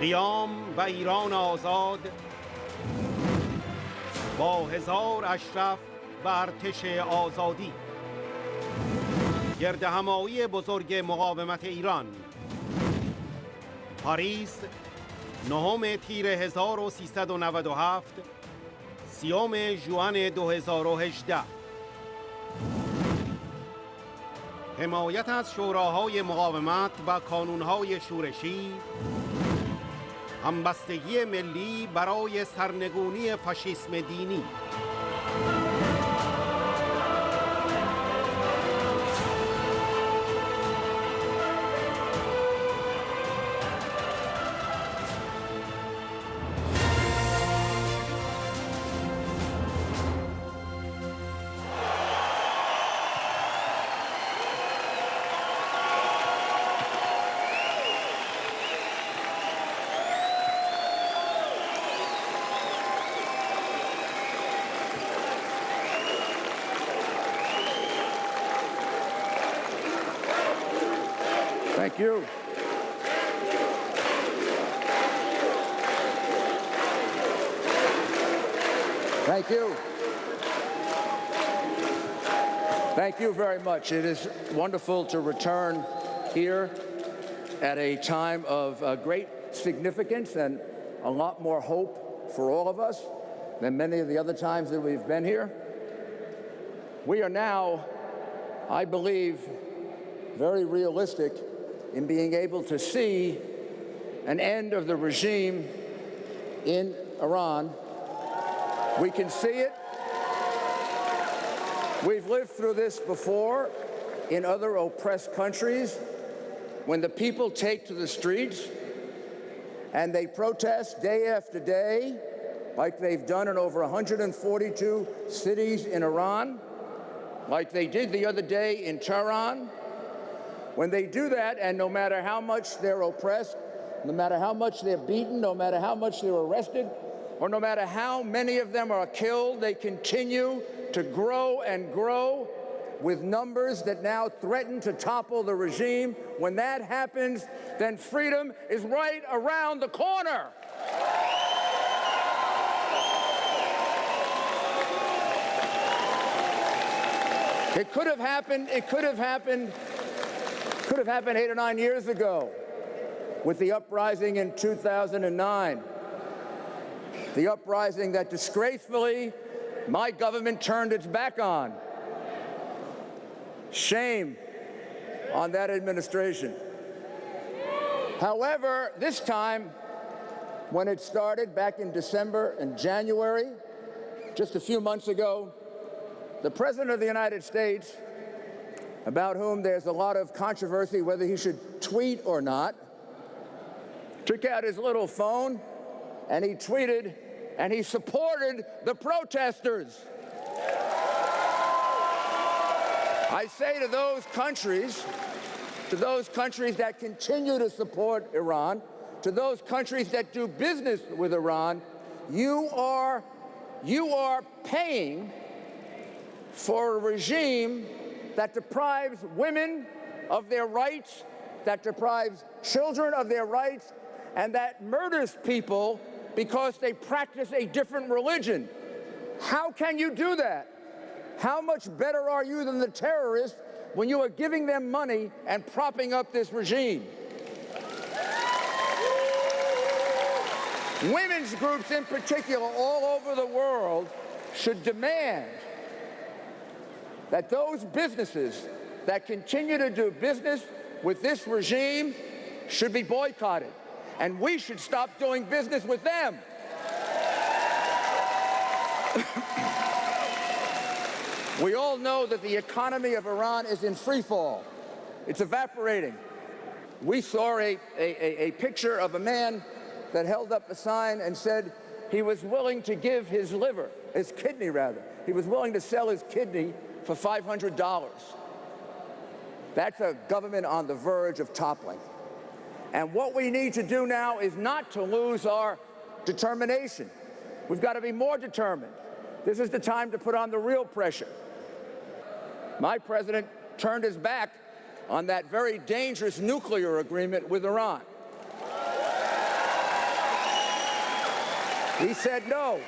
قیام و ایران آزاد با 1000 اشرف و ارتش آزادی. گردهمایی بزرگ مقاومت ایران، پاریس 9 تیر 1397، 30 ژوئن 2018. حمایت از شوراهای مقاومت و کانونهای شورشی، همبستگی ملی برای سرنگونی فاشیسم دینی. Thank you. Thank you. Thank you very much. It is wonderful to return here at a time of great significance and a lot more hope for all of us than many of the other times that we've been here. We are now, I believe, very realistic in being able to see an end of the regime in Iran. We can see it. We've lived through this before in other oppressed countries when the people take to the streets and they protest day after day like they've done in over 142 cities in Iran, like they did the other day in Tehran. When they do that, and no matter how much they're oppressed, no matter how much they're beaten, no matter how much they're arrested, or no matter how many of them are killed, they continue to grow and grow with numbers that now threaten to topple the regime. When that happens, then freedom is right around the corner. It could have happened 8 or 9 years ago with the uprising in 2009. The uprising that disgracefully my government turned its back on. Shame on that administration. However, this time, when it started back in December and January, just a few months ago, the President of the United States, about whom there's a lot of controversy whether he should tweet or not, took out his little phone and he tweeted and he supported the protesters. I say to those countries that continue to support Iran, to those countries that do business with Iran, you are paying for a regime that deprives women of their rights, that deprives children of their rights, and that murders people because they practice a different religion. How can you do that? How much better are you than the terrorists when you are giving them money and propping up this regime? Women's groups in particular all over the world should demand that those businesses that continue to do business with this regime should be boycotted, and we should stop doing business with them. We all know that the economy of Iran is in free fall. It's evaporating. We saw a picture of a man that held up a sign and said he was willing to give his kidney rather. He was willing to sell his kidney for $500. That's a government on the verge of toppling. And what we need to do now is not to lose our determination. We've got to be more determined. This is the time to put on the real pressure. My president turned his back on that very dangerous nuclear agreement with Iran. He said, no,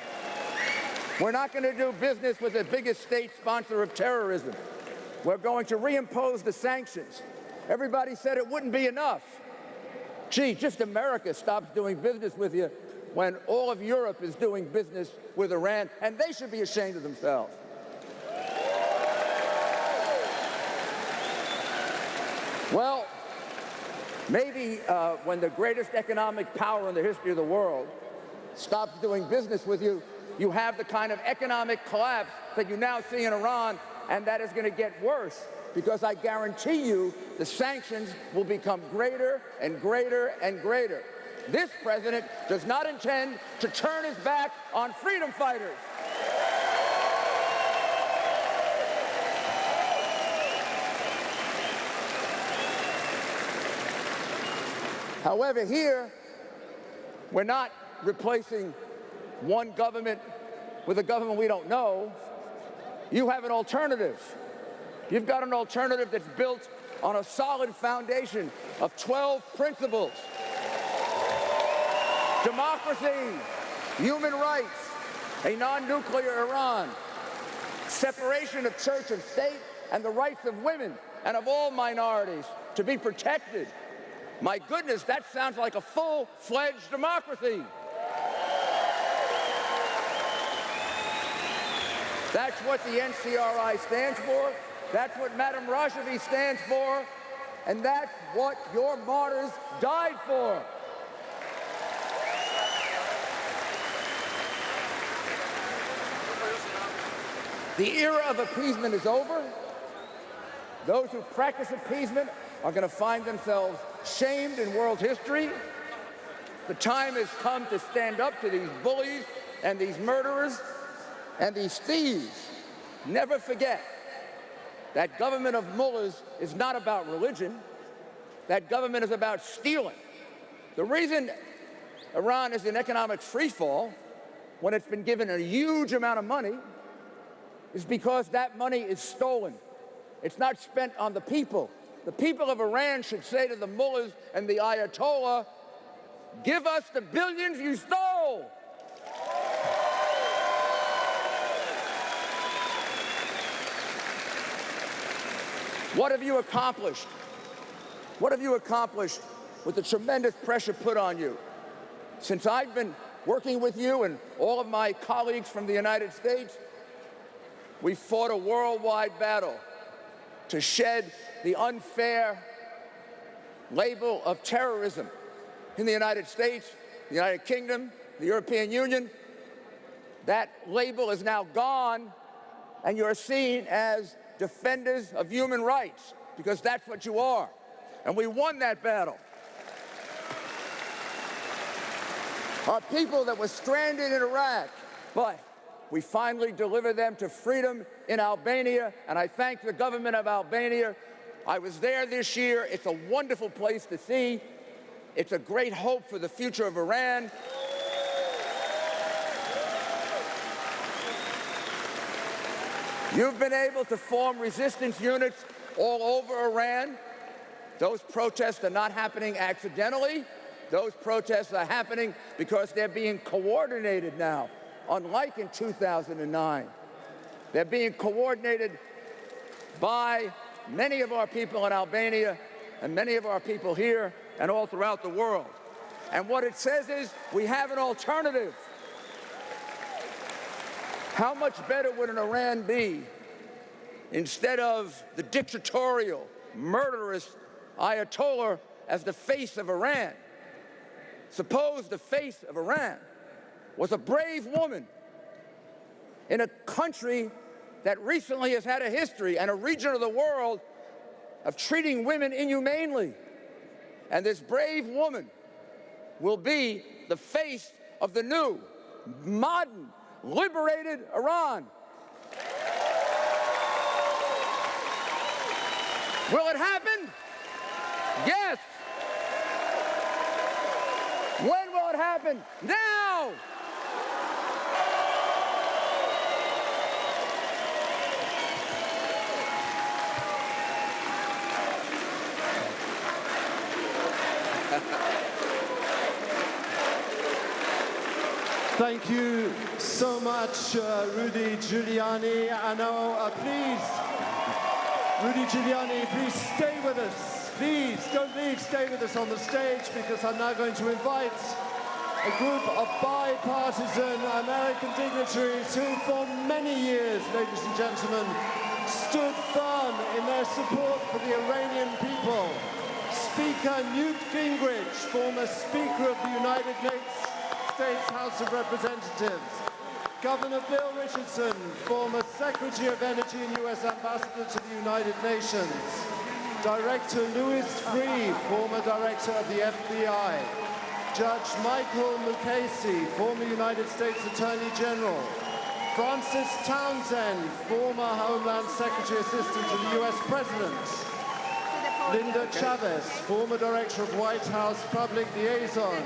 we're not going to do business with the biggest state sponsor of terrorism. We're going to reimpose the sanctions. Everybody said it wouldn't be enough. Gee, just America stops doing business with you when all of Europe is doing business with Iran, and they should be ashamed of themselves. Well, maybe when the greatest economic power in the history of the world stops doing business with you, you have the kind of economic collapse that you now see in Iran, and that is going to get worse, because I guarantee you the sanctions will become greater and greater and greater. This president does not intend to turn his back on freedom fighters. However, here, we're not replacing one government with a government we don't know. You have an alternative. You've got an alternative that's built on a solid foundation of 12 principles. Democracy, human rights, a non-nuclear Iran, separation of church and state, and the rights of women and of all minorities to be protected. My goodness, that sounds like a full-fledged democracy. That's what the NCRI stands for. That's what Madame Rashidi stands for. And that's what your martyrs died for. The era of appeasement is over. Those who practice appeasement are going to find themselves shamed in world history. The time has come to stand up to these bullies and these murderers and these thieves. Never forget that government of mullahs is not about religion. That government is about stealing. The reason Iran is in economic freefall when it's been given a huge amount of money is because that money is stolen. It's not spent on the people. The people of Iran should say to the mullahs and the Ayatollah, give us the billions you stole. What have you accomplished? What have you accomplished with the tremendous pressure put on you? Since I've been working with you and all of my colleagues from the United States, we fought a worldwide battle to shed the unfair label of terrorism in the United States, the United Kingdom, the European Union. That label is now gone, and you're seen as defenders of human rights, because that's what you are. And we won that battle. Our people that were stranded in Iraq, but we finally delivered them to freedom in Albania, and I thank the government of Albania. I was there this year. It's a wonderful place to see. It's a great hope for the future of Iran. You've been able to form resistance units all over Iran. Those protests are not happening accidentally. Those protests are happening because they're being coordinated now, unlike in 2009. They're being coordinated by many of our people in Albania and many of our people here and all throughout the world. And what it says is we have an alternative. How much better would an Iran be instead of the dictatorial, murderous Ayatollah as the face of Iran? Suppose the face of Iran was a brave woman in a country that recently has had a history and a region of the world of treating women inhumanely. And this brave woman will be the face of the new, modern, liberated Iran. Will it happen? Yes. When will it happen? Now! Thank you so much, Rudy Giuliani. And now, please, Rudy Giuliani, please stay with us. Please, don't leave, stay with us on the stage, because I'm now going to invite a group of bipartisan American dignitaries who for many years, ladies and gentlemen, stood firm in their support for the Iranian people. Speaker Newt Gingrich, former Speaker of the United States House of Representatives. Governor Bill Richardson, former Secretary of Energy and U.S. Ambassador to the United Nations. Director Louis Freeh, former Director of the FBI. Judge Michael Mukasey, former United States Attorney General. Francis Townsend, former Homeland Secretary Assistant to the U.S. President. Linda Chavez, former Director of White House Public Liaison.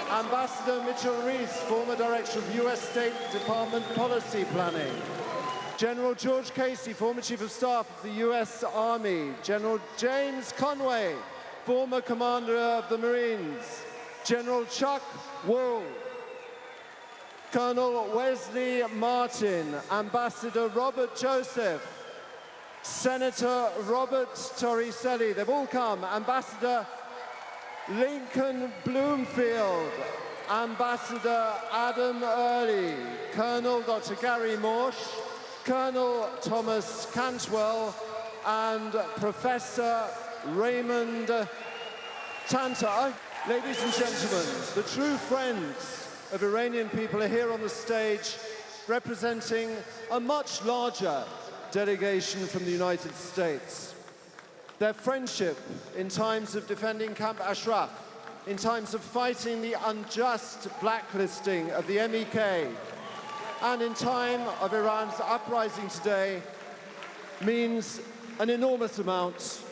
Ambassador Mitchell Reese, former Director of U.S. State Department Policy Planning. General George Casey, former Chief of Staff of the U.S. Army. General James Conway, former Commander of the Marines. General Chuck Wool. Colonel Wesley Martin. Ambassador Robert Joseph. Senator Robert Torricelli. They've all come. Ambassador Lincoln Bloomfield, Ambassador Adam Early, Colonel Dr. Gary Morsh, Colonel Thomas Cantwell, and Professor Raymond Tantar. Ladies and gentlemen, the true friends of Iranian people are here on the stage representing a much larger delegation from the United States. Their friendship in times of defending Camp Ashraf, in times of fighting the unjust blacklisting of the MEK, and in time of Iran's uprising today, means an enormous amount,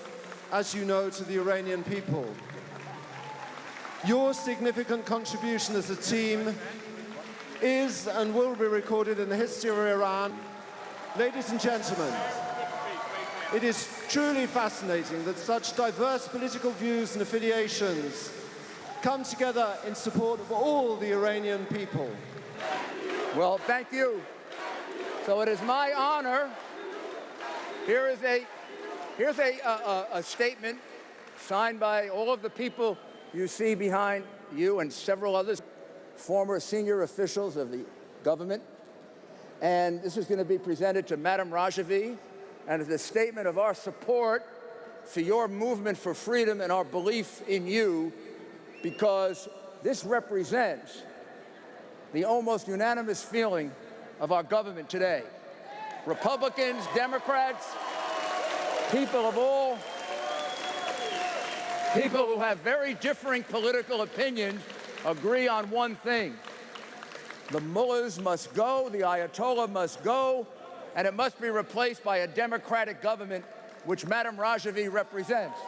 as you know, to the Iranian people. Your significant contribution as a team is and will be recorded in the history of Iran. Ladies and gentlemen, it is truly fascinating that such diverse political views and affiliations come together in support of all the Iranian people. Well, thank you. So it is my honor. Here's a statement signed by all of the people you see behind you and several others, former senior officials of the government. And this is going to be presented to Madam Rajavi, and it's a statement of our support for your movement for freedom and our belief in you, because this represents the almost unanimous feeling of our government today. Republicans, Democrats, people who have very differing political opinions agree on one thing. The mullahs must go, the Ayatollah must go, and it must be replaced by a democratic government, which Madam Rajavi represents.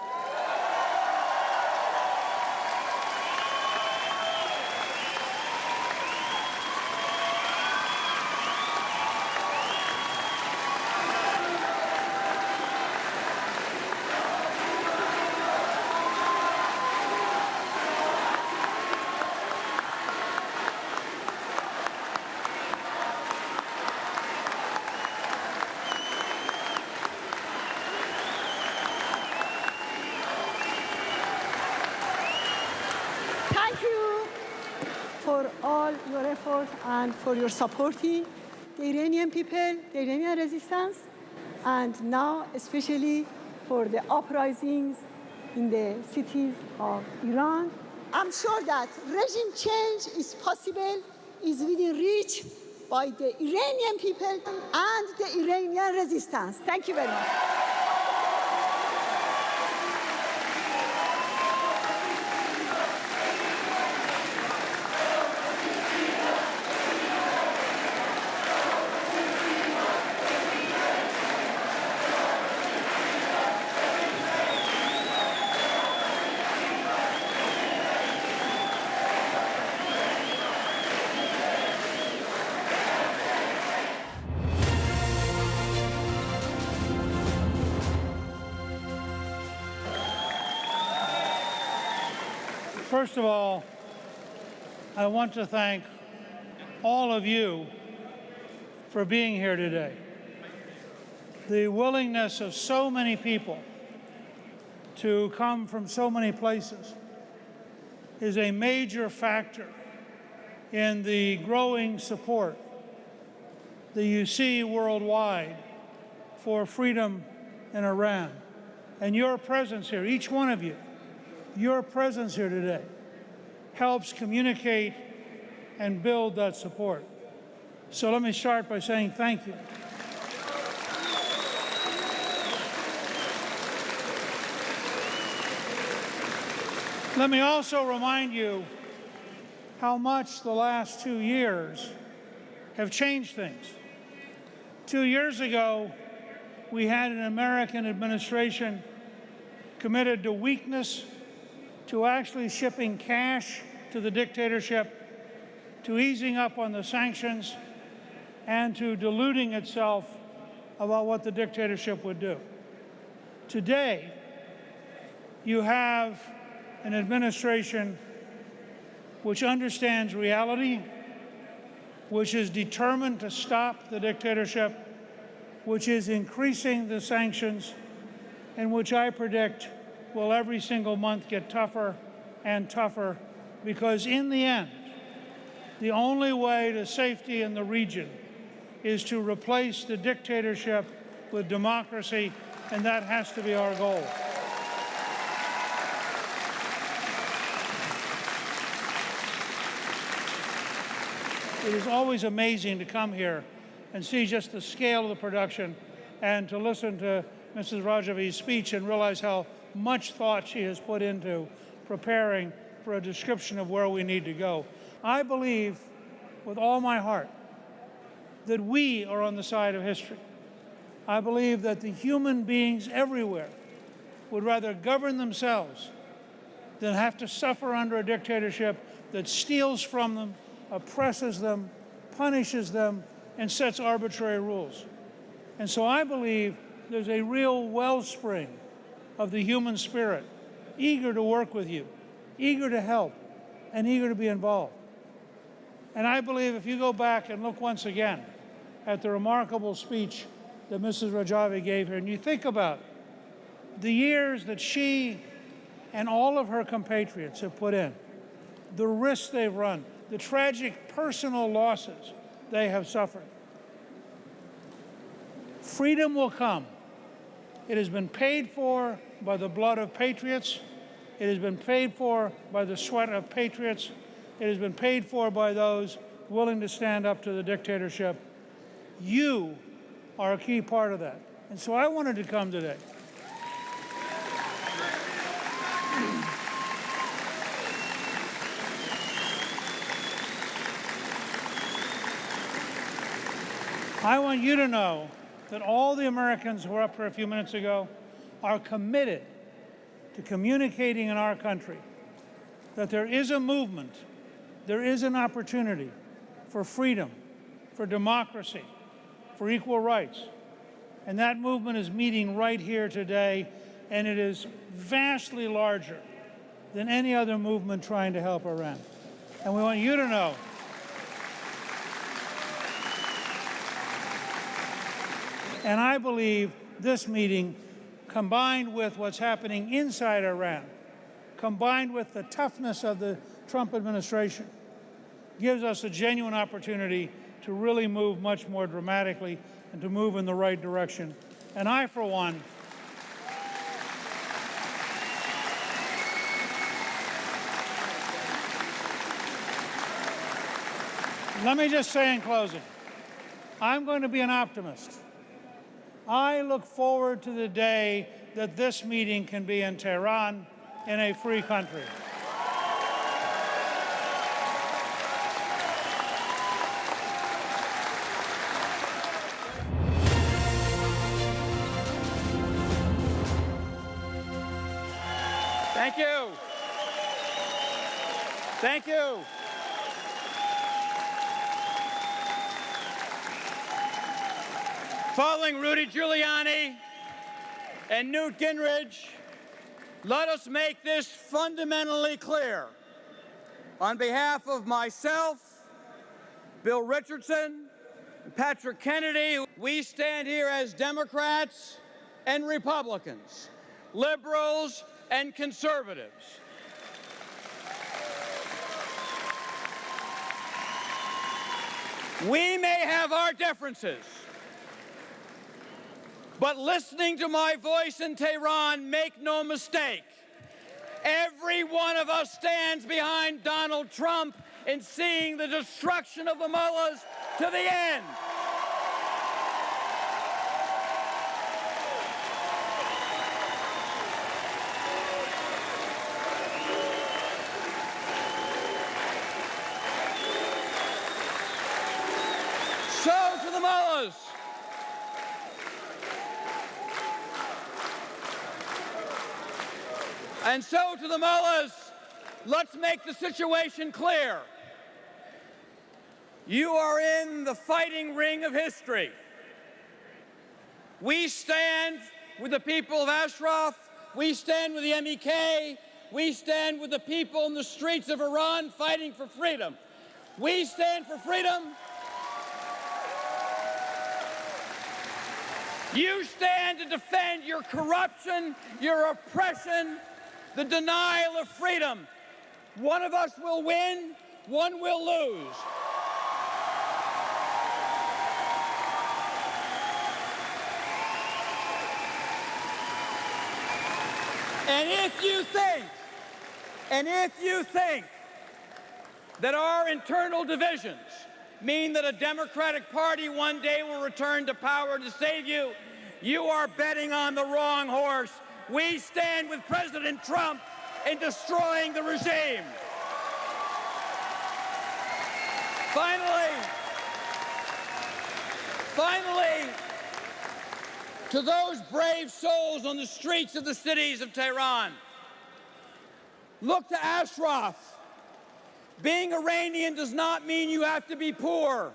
For all your effort and for your supporting the Iranian people, the Iranian resistance, and now especially for the uprisings in the cities of Iran. I'm sure that regime change is possible, is within reach by the Iranian people and the Iranian resistance. Thank you very much. First of all, I want to thank all of you for being here today. The willingness of so many people to come from so many places is a major factor in the growing support that you see worldwide for freedom in Iran. And your presence here, each one of you, your presence here today helps communicate and build that support. So let me start by saying thank you. Let me also remind you how much the last 2 years have changed things. 2 years ago, we had an American administration committed to weakness, to actually shipping cash to the dictatorship, to easing up on the sanctions, and to deluding itself about what the dictatorship would do. Today, you have an administration which understands reality, which is determined to stop the dictatorship, which is increasing the sanctions, and which I predict will every single month get tougher and tougher, because in the end, the only way to safety in the region is to replace the dictatorship with democracy, and that has to be our goal. It is always amazing to come here and see just the scale of the production and to listen to Mrs. Rajavi's speech and realize how much thought she has put into preparing for a description of where we need to go. I believe with all my heart that we are on the side of history. I believe that the human beings everywhere would rather govern themselves than have to suffer under a dictatorship that steals from them, oppresses them, punishes them, and sets arbitrary rules. And so I believe there's a real wellspring of the human spirit, eager to work with you, eager to help, and eager to be involved. And I believe if you go back and look once again at the remarkable speech that Mrs. Rajavi gave here, and you think about the years that she and all of her compatriots have put in, the risks they've run, the tragic personal losses they have suffered. Freedom will come. It has been paid for by the blood of patriots. It has been paid for by the sweat of patriots. It has been paid for by those willing to stand up to the dictatorship. You are a key part of that. And so I wanted to come today. I want you to know that all the Americans who were up here a few minutes ago are committed to communicating in our country that there is a movement, there is an opportunity for freedom, for democracy, for equal rights. And that movement is meeting right here today, and it is vastly larger than any other movement trying to help Iran. And we want you to know and I believe this meeting, combined with what's happening inside Iran, combined with the toughness of the Trump administration, gives us a genuine opportunity to really move much more dramatically and to move in the right direction. And I, for one, let me just say in closing, I'm going to be an optimist. I look forward to the day that this meeting can be in Tehran, in a free country. Thank you. Thank you. Following Rudy Giuliani and Newt Gingrich, let us make this fundamentally clear. On behalf of myself, Bill Richardson, and Patrick Kennedy. We stand here as Democrats and Republicans, liberals and conservatives. We may have our differences, but listening to my voice in Tehran, make no mistake, every one of us stands behind Donald Trump in seeing the destruction of the mullahs to the end. So to the mullahs. And so to the mullahs, let's make the situation clear. You are in the fighting ring of history. We stand with the people of Ashraf. We stand with the MEK. We stand with the people in the streets of Iran fighting for freedom. We stand for freedom. You stand to defend your corruption, your oppression, the denial of freedom. One of us will win, one will lose. And if you think that our internal divisions mean that a Democratic Party one day will return to power to save you, you are betting on the wrong horse. We stand with President Trump in destroying the regime. Finally, to those brave souls on the streets of the cities of Tehran, look to Ashraf. Being Iranian does not mean you have to be poor.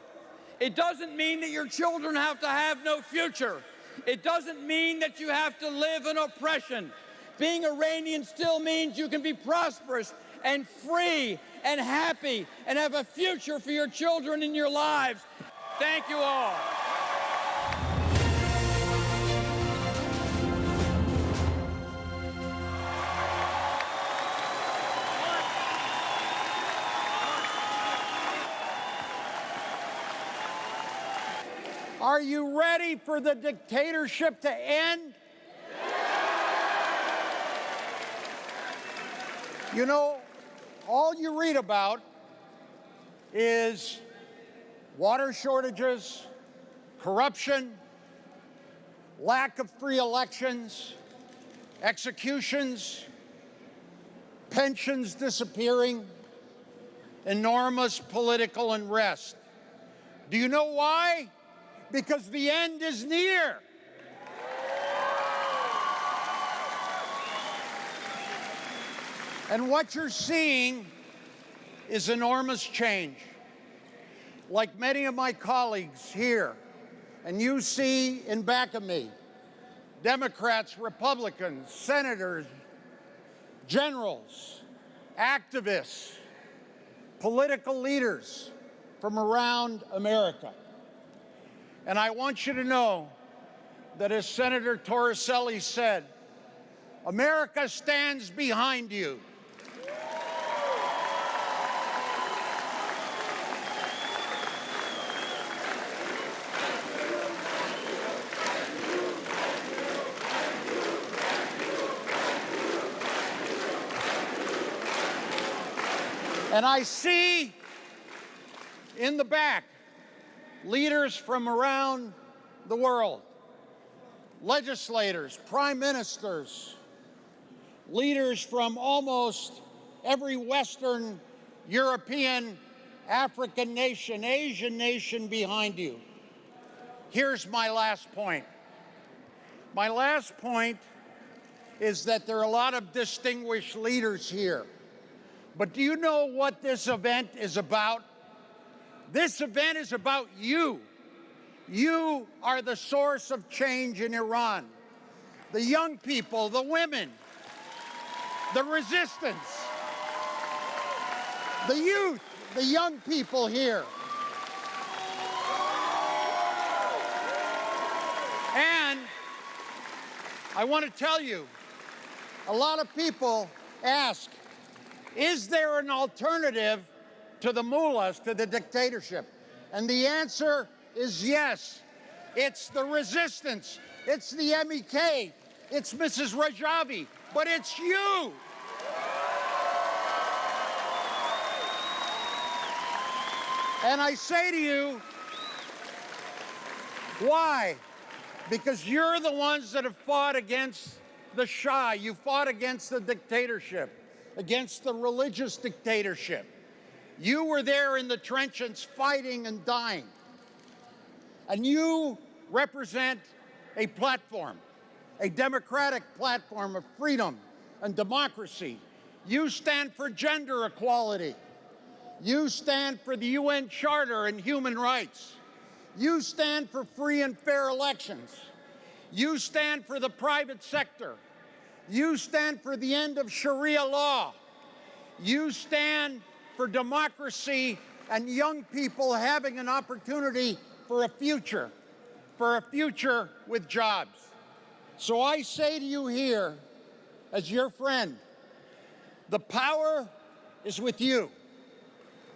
It doesn't mean that your children have to have no future. It doesn't mean that you have to live in oppression. Being Iranian still means you can be prosperous and free and happy and have a future for your children and your lives. Thank you all. Are you ready for the dictatorship to end? You know, all you read about is water shortages, corruption, lack of free elections, executions, pensions disappearing, enormous political unrest. Do you know why? Because the end is near. And what you're seeing is enormous change. Like many of my colleagues here, and you see in back of me, Democrats, Republicans, senators, generals, activists, political leaders from around America. And I want you to know that, as Senator Torricelli said, America stands behind you. And I see in the back leaders from around the world, legislators, prime ministers, leaders from almost every Western European, African nation, Asian nation behind you. Here's my last point. My last point is that there are a lot of distinguished leaders here. But do you know what this event is about? This event is about you. You are the source of change in Iran. The young people, the women, the resistance, the youth, the young people here. I want to tell you, a lot of people ask, is there an alternative to the mullahs, to the dictatorship? And the answer is yes. It's the resistance. It's the MEK. It's Mrs. Rajavi. But it's you. And I say to you, why? Because you're the ones that have fought against the Shah. You fought against the dictatorship, against the religious dictatorship. You were there in the trenches fighting and dying. And you represent a platform, a democratic platform of freedom and democracy. You stand for gender equality. You stand for the UN Charter and human rights. You stand for free and fair elections. You stand for the private sector. You stand for the end of Sharia law. You stand for democracy and young people having an opportunity for a future with jobs. So I say to you here, as your friend, the power is with you.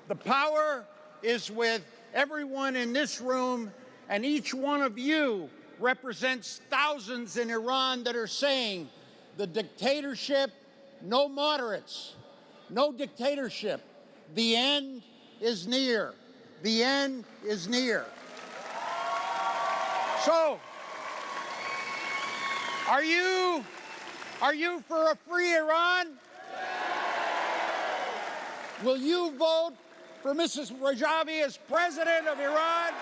The power is with everyone in this room, and each one of you represents thousands in Iran that are saying the dictatorship, no moderates, no dictatorship. The end is near. The end is near. So, are you for a free Iran? Will you vote for Mrs. Rajavi as president of Iran?